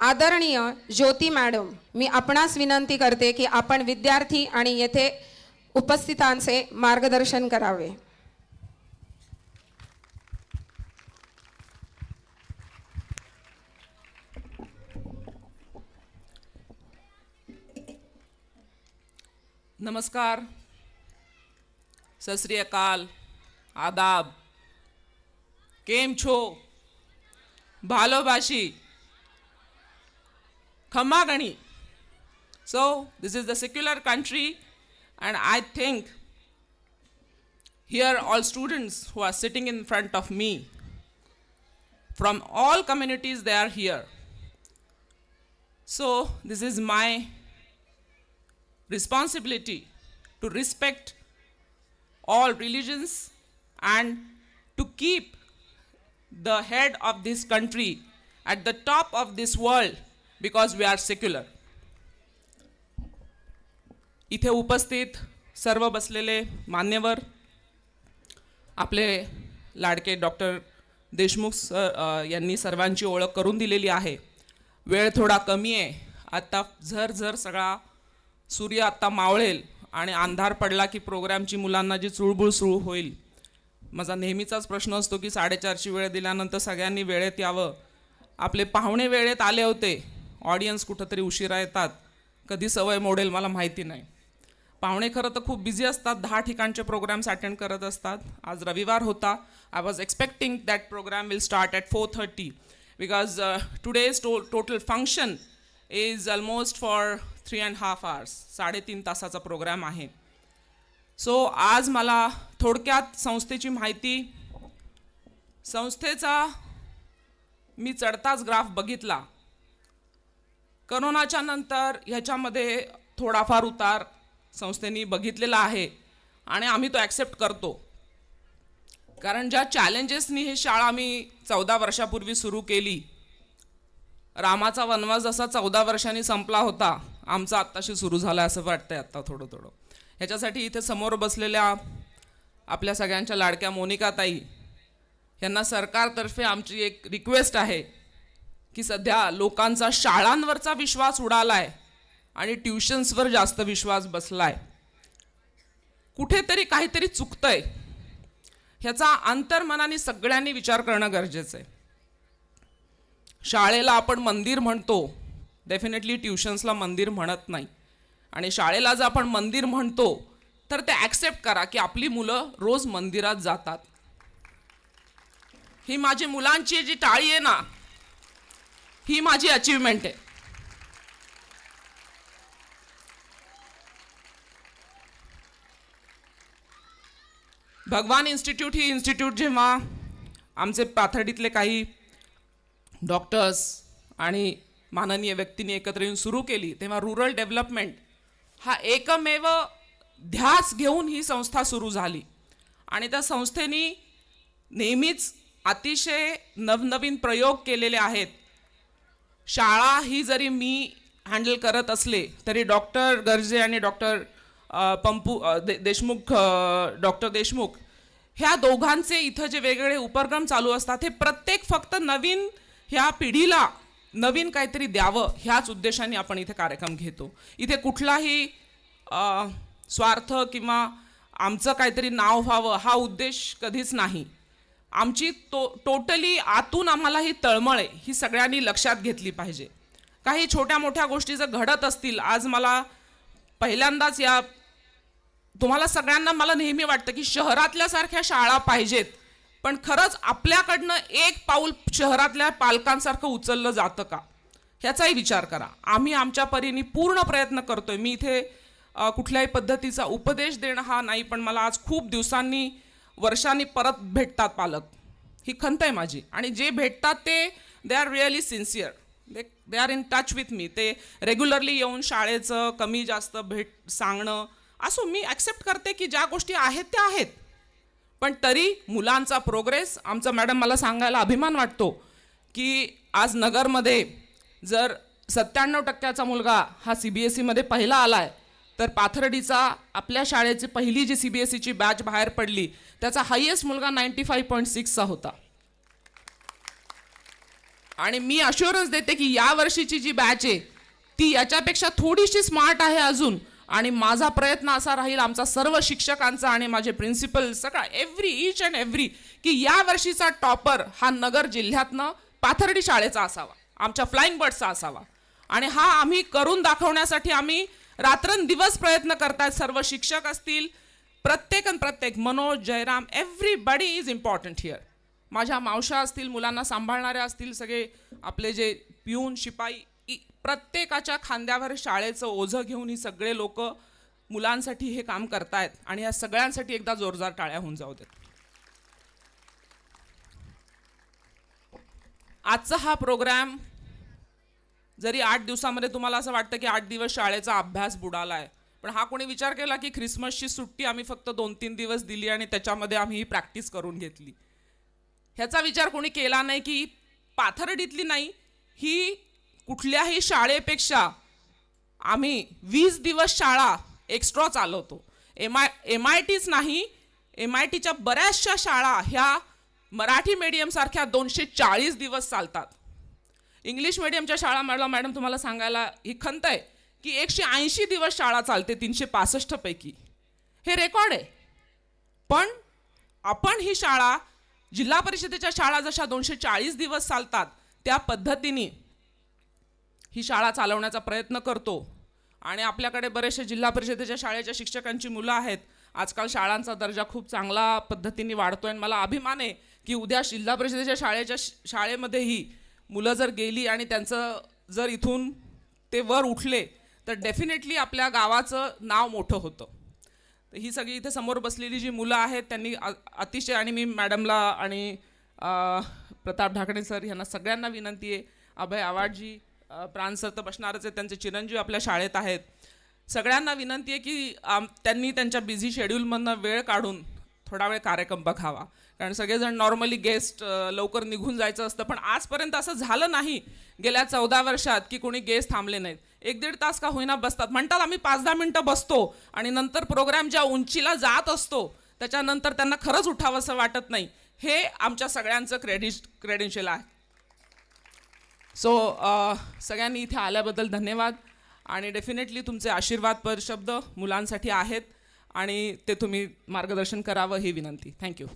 आदरणीय ज्योती मॅडम, मी आपणास विनंती करते की आपण विद्यार्थी आणि येथे उपस्थितांचे मार्गदर्शन करावे. नमस्कार, सत श्री अकाल, आदाब, केम छो, भालोबाशी, खम्मा गणी. So this is the secular country, and I think here all students who are sitting in front of me from all communities, they are here. So this is my responsibility to respect all religions and to keep the head of this country at the top of this world because we are secular. इथे उपस्थित सर्व बसलेले मान्यवर, आपले लाडके doctor Deshmukh sir यांनी सर्वांची ओळख करून दिलेली आहे. वेळ थोडा कमी आहे. आता झरझर सगळा सूर्य आत्ता मावळेल आणि अंधार पडला की प्रोग्रामची मुलांना जी चुळबुळ सुरू होईल. माझा नेहमीचाच प्रश्न असतो की 4:30ची वेळ दिल्यानंतर सगळ्यांनी वेळेत यावं. आपले पाहुणे वेळेत आले होते, ऑडियन्स कुठंतरी उशिरा येतात. कधी सवय मोडेल मला माहिती नाही. पाहुणे खरं तर खूप बिझी असतात, 10 ठिकाणचे प्रोग्राम्स अटेंड करत असतात. आज रविवार होता. I was expecting that programme will start at 4:30 because today's total function is almost for 3.5 hours. 3.5 तासाचा प्रोग्राम आहे. सो आज मला थोडक्यात संस्थेची माहिती, संस्थेचा मी चढताच ग्राफ बघितला. करोनाच्या नंतर ह्याच्यामध्ये थोडाफार उतार संस्थेने बघितलेला आहे आणि आम्ही तो ॲक्सेप्ट करतो. कारण ज्या चॅलेंजेसनी ही शाळा आम्ही 14 वर्षापूर्वी सुरू केली, रामाचा वनवास जसा 14 वर्षांनी संपला होता, आमचा आत्ताशी सुरू झाला असं वाटतंय आत्ता थोडं थोडं. ह्याच्यासाठी इथे समोर बसलेल्या आपल्या सगळ्यांच्या लाडक्या मोनिकाताई यांना सरकारतर्फे आमची एक रिक्वेस्ट आहे की सध्या लोकांचा शाळांवरचा विश्वास उडाला आहे आणि ट्युशन्सवर जास्त विश्वास बसला आहे. कुठेतरी काहीतरी चुकतंय. ह्याचा अंतर्मनाने सगळ्यांनी विचार करणं गरजेचं आहे. शाळेला आपण मंदिर म्हणतो, डेफिनेटली ट्युशन्सला मंदिर म्हणत नाही. आणि शाळेला जर आपण मंदिर म्हणतो तर ते ॲक्सेप्ट करा की आपली मुलं रोज मंदिरात जातात. ही माझी मुलांची जी टाळी आहे ना, ही माझी अचीवमेंट आहे. भगवान इन्स्टिट्यूट ही इन्स्टिट्यूट जेव्हा आमचे पाथर्डीतले काही डॉक्टर्स आणि माननीय व्यक्तींनी एकत्र येऊन सुरू केली, तेव्हा रुरल डेव्हलपमेंट हा एकमेव ध्यास घेऊन ही संस्था सुरू झाली. आणि त्या संस्थेने नेहमीच अतिशय नवनवीन प्रयोग केलेले आहेत. शाळा ही जरी मी हँडल करत असले तरी डॉक्टर गर्जे आणि डॉक्टर डॉक्टर देशमुख ह्या दोघांचे इथं जे वेगवेगळे उपक्रम चालू असतात, हे प्रत्येक फक्त नवीन ह्या पिढीला नवीन काहीतरी द्यावं ह्याच उद्देशाने आपण इथे कार्यक्रम घेतो. इथे कुठलाही स्वार्थ किंवा आमचं काहीतरी नाव व्हावं हा उद्देश कधीच नाही. आमची टोटली आतून आम्हाला ही तळमळ आहे, ही सगळ्यांनी लक्षात घेतली पाहिजे. काही छोट्या मोठ्या गोष्टी जर घडत असतील, आज मला पहिल्यांदाच या तुम्हाला सगळ्यांना मला नेहमी वाटतं की शहरातल्यासारख्या शाळा पाहिजेत, पण खरंच आपल्याकडनं एक पाऊल शहरातल्या पालकांसारखं उचललं जातं का ह्याचाही विचार करा. आम्ही आमच्या परीने पूर्ण प्रयत्न करतोय. मी इथे कुठल्याही पद्धतीचा उपदेश देणं हा नाही, पण मला आज खूप दिवसांनी वर्षांनी परत भेटतात पालक, ही खंत आहे माझी. आणि जे भेटतात ते they are really sincere, they are in touch with me. ते रेग्युलरली येऊन शाळेचं कमी जास्त सांगणं असो, मी ॲक्सेप्ट करते की ज्या गोष्टी आहेत त्या आहेत. पण तरी मुलांचा प्रोग्रेस आमचा, मॅडम मला सांगायला अभिमान वाटतो की आज नगरमध्ये जर 97% मुलगा हा CBSEमध्ये पहिला आला आहे, तर पाथर्डीचा आपल्या शाळेची पहिली जी CBSEची बॅच बाहेर पडली त्याचा हायेस्ट मुलगा 95.6चा होता. आणि मी अश्युरन्स देते की या वर्षीची जी बॅच आहे ती याच्यापेक्षा थोडीशी स्मार्ट आहे अजून. आणि माझा प्रयत्न असा राहील, आमचा सर्व शिक्षकांचा आणि माझे प्रिन्सिपल सगळा ईच अँड एव्हरी, की या वर्षीचा टॉपर हा नगर जिल्ह्यातनं पाथर्डी शाळेचा असावा, आमच्या फ्लाइंग बर्ड्सचा असावा. आणि हा आम्ही करून दाखवण्यासाठी आम्ही रात्रंदिवस प्रयत्न करतायत. सर्व शिक्षक असतील, प्रत्येक Manoj, Jairam, everybody is important here. माझ्या मावशा असतील, मुलांना सांभाळणाऱ्या असतील, सगळे आपले जे पिऊन शिपाई, प्रत्येकाच्या खांद्यावर शाळेचं ओझं घेऊन ही सगळे लोक मुलांसाठी हे काम करतायत. आणि या सगळ्यांसाठी एकदा जोरदार टाळ्या होऊन जाऊ देत. आजचा हा प्रोग्राम जरी 8 दिवसामध्ये तुम्हाला असं वाटतं की 8 दिवस शाळेचा अभ्यास बुडालाय, पण हा कोणी विचार केला की ख्रिसमसची सुट्टी आम्ही फक्त 2-3 दिवस दिली आणि त्याच्यामध्ये आम्ही ही प्रॅक्टिस करून घेतली? ह्याचा विचार कोणी केला नाही की पाथर्डीतली नाही, ही कुठल्याही शाळेपेक्षा आम्ही 20 दिवस शाळा एक्स्ट्रा चालवतो. MITच नाही, MITच्या बऱ्याचशा शाळा ह्या मराठी मीडियमसारख्या 240 दिवस चालतात. इंग्लिश मीडियमच्या शाळा मॅडम तुम्हाला सांगायला ही खंत आहे की 180 दिवस शाळा चालते 365 पैकी. हे रेकॉर्ड आहे. पण आपण ही शाळा, जिल्हा परिषदेच्या शाळा जशा 240 दिवस चालतात त्या पद्धतीने ही शाळा चालवण्याचा प्रयत्न करतो. आणि आपल्याकडे बरेचसे जिल्हा परिषदेच्या शाळेच्या शिक्षकांची मुलं आहेत. आजकाल शाळांचा दर्जा खूप चांगला पद्धतीने वाढतोय आणि मला अभिमान आहे की उद्या जिल्हा परिषदेच्या शाळेमध्येही मुलं जर गेली आणि त्यांचं जर इथून ते वर उठले तर डेफिनेटली आपल्या गावाचं नाव मोठं होतं. तर ही सगळी इथे समोर बसलेली जी मुलं आहेत त्यांनी अतिशय, आणि मी मॅडमला आणि प्रताप ढाकणे सर यांना सगळ्यांना विनंती आहे, अभय आवाडजी, प्राण सर तर बसणारच आहेत, त्यांचे चिरंजीव आपल्या शाळेत आहेत, सगळ्यांना विनंती आहे की त्यांनी त्यांच्या बिझी शेड्यूलमधनं वेळ काढून थोडा वेळ कार्यक्रम बघावा. कारण सगळेजण नॉर्मली गेस्ट लवकर निघून जायचं असतं, पण आजपर्यंत असं झालं नाही गेल्या 14 वर्षात की कोणी गेस्ट थांबले नाहीत. 1-1.5 तास का होईना बसतात. म्हणतात आम्ही 5-10 मिनटं बसतो आणि नंतर प्रोग्राम ज्या उंचीला जात असतो त्याच्यानंतर त्यांना खरंच उठावंसं वाटत नाही. हे आमच्या सगळ्यांचं क्रेडेन्शियल आहे. सो सगळ्यांनी इथे आल्याबद्दल धन्यवाद. आणि डेफिनेटली तुमचे आशीर्वादपर शब्द मुलांसाठी आहेत आणि ते तुम्ही मार्गदर्शन करावं ही विनंती. थँक्यू.